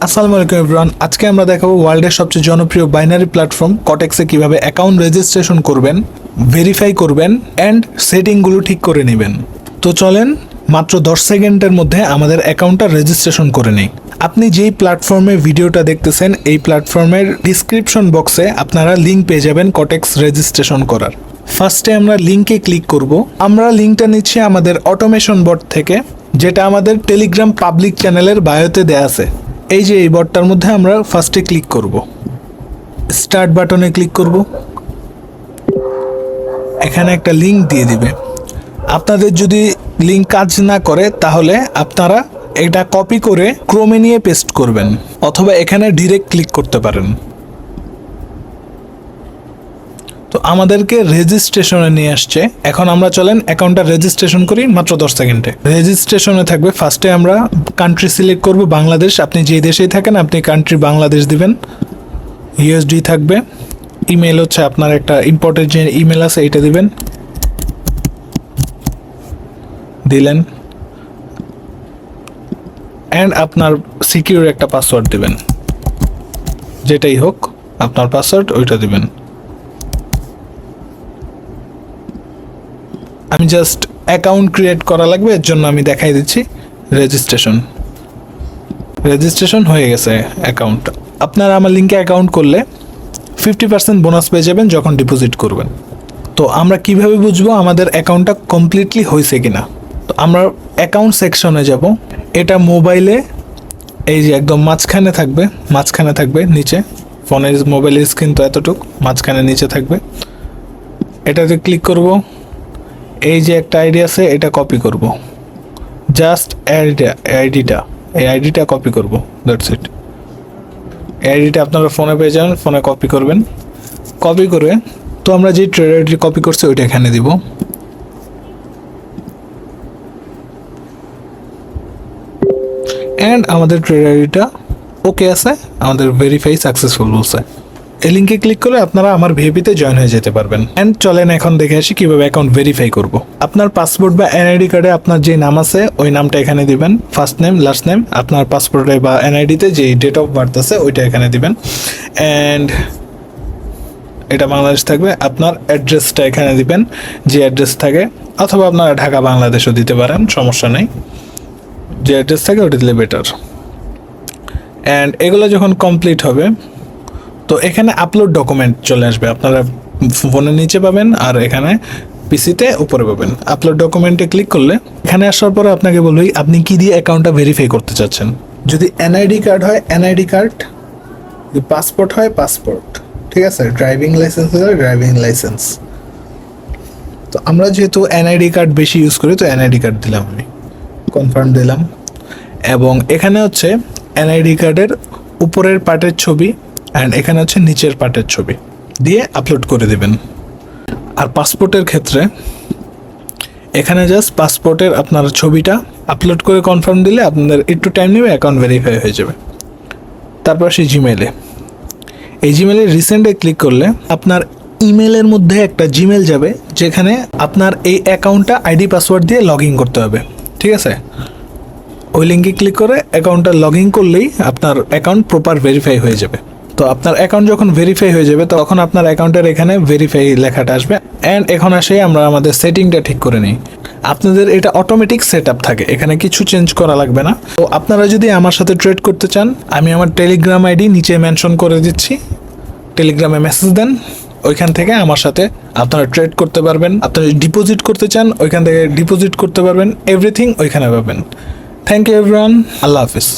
আসসালামু আলাইকুম এভরিওয়ান। আজকে আমরা দেখাবো ওয়ার্ল্ডের সবচেয়ে জনপ্রিয় বাইনারি প্ল্যাটফর্ম কটেক্সে কিভাবে অ্যাকাউন্ট রেজিস্ট্রেশন করবেন, ভেরিফাই করবেন অ্যান্ড সেটিংগুলো ঠিক করে নেবেন। তো চলেন মাত্র 10 সেকেন্ডের মধ্যে আমাদের অ্যাকাউন্টটা রেজিস্ট্রেশন করে নেই। আপনি যেই প্ল্যাটফর্মে ভিডিওটা দেখতেছেন এই প্ল্যাটফর্মের ডিসক্রিপশন বক্সে আপনারা লিঙ্ক পেয়ে যাবেন কটেক্স রেজিস্ট্রেশন করার। ফার্স্টে আমরা লিঙ্কে ক্লিক করব। আমরা লিঙ্কটা নিচ্ছি আমাদের অটোমেশন বট থেকে, যেটা আমাদের টেলিগ্রাম পাবলিক চ্যানেলের বায়োতে দেয়া আছে। এই যে এই বটটার মধ্যে আমরা ফার্স্টে ক্লিক করব, স্টার্ট বাটনে ক্লিক করব। এখানে একটা লিঙ্ক দিয়ে দিবে। আপনাদের যদি লিঙ্ক কাজ না করে তাহলে আপনারা এটা কপি করে ক্রোমে নিয়ে পেস্ট করবেন, অথবা এখানে ডিরেক্ট ক্লিক করতে পারেন। তো আমাদেরকে রেজিস্ট্রেশনে নিয়ে আসছে। এখন আমরা চলেন অ্যাকাউন্টটা রেজিস্ট্রেশন করি মাত্র 10 সেকেন্ডে। রেজিস্ট্রেশনে থাকবে ফার্স্টে আমরা কান্ট্রি সিলেক্ট করব বাংলাদেশ। আপনি যে দেশেই থাকেন আপনি কান্ট্রি বাংলাদেশ দিবেন। ইউএসডি থাকবে। ইমেল হচ্ছে আপনার একটা ইম্পর্টেন্ট যে ইমেল আছে এটা দিবেন, দিলেন। অ্যান্ড আপনার সিকিউর একটা পাসওয়ার্ড দিবেন, যেটাই হোক আপনার পাসওয়ার্ড ওইটা দিবেন। আমি জাস্ট অ্যাকাউন্ট ক্রিয়েট করা লাগবে, এর জন্য আমি দেখাই দিচ্ছি। রেজিস্ট্রেশন হয়ে গেছে অ্যাকাউন্ট। আপনারা আমার লিঙ্কে অ্যাকাউন্ট করলে 50% বোনাস পেয়ে যাবেন যখন ডিপোজিট করবেন। তো আমরা কিভাবে বুঝবো আমাদের অ্যাকাউন্টটা কমপ্লিটলি হয়েছে কিনা? তো আমরা অ্যাকাউন্ট সেকশনে যাব। এটা মোবাইলে এই যে একদম মাঝখানে থাকবে নিচে। ফোনের মোবাইলের স্ক্রিন তো এতটুক, মাঝখানে নিচে থাকবে। এটাতে ক্লিক করব। এই যে একটা আইডি আছে এটা কপি করব, জাস্ট এই আইডিটা কপি করব, দ্যাটস ইট। এই আইডিটা আপনারা ফোনে পেয়ে যাবেন, ফোনে কপি করবেন। কপি করে তো আমরা যে ট্রেড আইডি কপি করছি ওইটা এখানে দিব। অ্যান্ড আমাদের ট্রেড আইডিটা ওকে আছে, আমাদের ভেরিফাই সাকসেসফুল বলছে। এই লিঙ্কে ক্লিক করে আপনারা আমার ভিআইপিতে জয়েন হয়ে যেতে পারবেন। অ্যান্ড চলেন এখন দেখে আসি কিভাবে অ্যাকাউন্ট ভেরিফাই করব। আপনার পাসপোর্ট বা এনআইডি কার্ডে আপনার যে নাম আছে ওই নামটা এখানে দিবেন, ফার্স্ট নেম লাস্ট নেম। আপনার পাসপোর্টে বা এনআইডিতে যে ডেট অফ বার্থ আছে ওইটা এখানে দিবেন। অ্যান্ড এটা বাংলাদেশ থাকবে। আপনার অ্যাড্রেসটা এখানে দিবেন, যে অ্যাড্রেস থাকে, অথবা আপনারা ঢাকা বাংলাদেশও দিতে পারেন, সমস্যা নেই। যে অ্যাড্রেস থাকে ওটা দিলে বেটার। অ্যান্ড এগুলো যখন কমপ্লিট হবে তো এখানে আপলোড ডকুমেন্ট চলে আসবে। আপনারা ফোনের নিচে পাবেন আর এখানে পিসিতে উপরে পাবেন। আপলোড ডকুমেন্টে ক্লিক করলে এখানে আসার পরে আপনাকে বলবেই আপনি কি দিয়ে অ্যাকাউন্টটা ভেরিফাই করতে চাচ্ছেন। যদি এনআইডি কার্ড হয় এনআইডি কার্ড, যদি পাসপোর্ট হয় পাসপোর্ট, ঠিক আছে। ড্রাইভিং লাইসেন্স হলে ড্রাইভিং লাইসেন্স। তো আমরা যেহেতু এনআইডি কার্ড বেশি ইউজ করি তো এনআইডি কার্ড দিলাম, আমি কনফার্ম দিলাম। এবং এখানে হচ্ছে এনআইডি কার্ডের উপরের পার্টের ছবি অ্যান্ড এখানে হচ্ছে নিচের পার্টের ছবি দিয়ে আপলোড করে দিবেন। আর পাসপোর্টের ক্ষেত্রে এখানে জাস্ট পাসপোর্টের আপনার ছবিটা আপলোড করে কনফার্ম দিলে আপনাদের একটু টাইম নেবে, অ্যাকাউন্ট ভেরিফাই হয়ে যাবে। তারপর সেই এই জিমেলে রিসেন্টে ক্লিক করলে আপনার ইমেলের মধ্যে একটা জিমেল যাবে, যেখানে আপনার এই অ্যাকাউন্টটা আইডি পাসওয়ার্ড দিয়ে লগ ইন করতে হবে, ঠিক আছে। ওই লিঙ্কে ক্লিক করে অ্যাকাউন্টটা লগ ইন করলেই আপনার অ্যাকাউন্ট প্রপার ভেরিফাই হয়ে যাবে। তো আপনার অ্যাকাউন্ট যখন ভেরিফাই হয়ে যাবে তখন আপনার অ্যাকাউন্টের এখানে ভেরিফাই লেখাটা আসবে। অ্যান্ড এখন আসে আমরা আমাদের সেটিংটা ঠিক করে নিই। আপনাদের এটা অটোমেটিক সেট আপ থাকে, এখানে কিছু চেঞ্জ করা লাগবে না। তো আপনারা যদি আমার সাথে ট্রেড করতে চান আমি আমার টেলিগ্রাম আইডি নিচে মেনশন করে দিচ্ছি, টেলিগ্রামে মেসেজ দেন, ওইখান থেকে আমার সাথে আপনারা ট্রেড করতে পারবেন। আপনারা ডিপোজিট করতে চান ওইখান থেকে ডিপোজিট করতে পারবেন, এভরিথিং ওইখানে পাবেন। থ্যাংক ইউ এভরিওয়ান, আল্লাহ হাফিজ।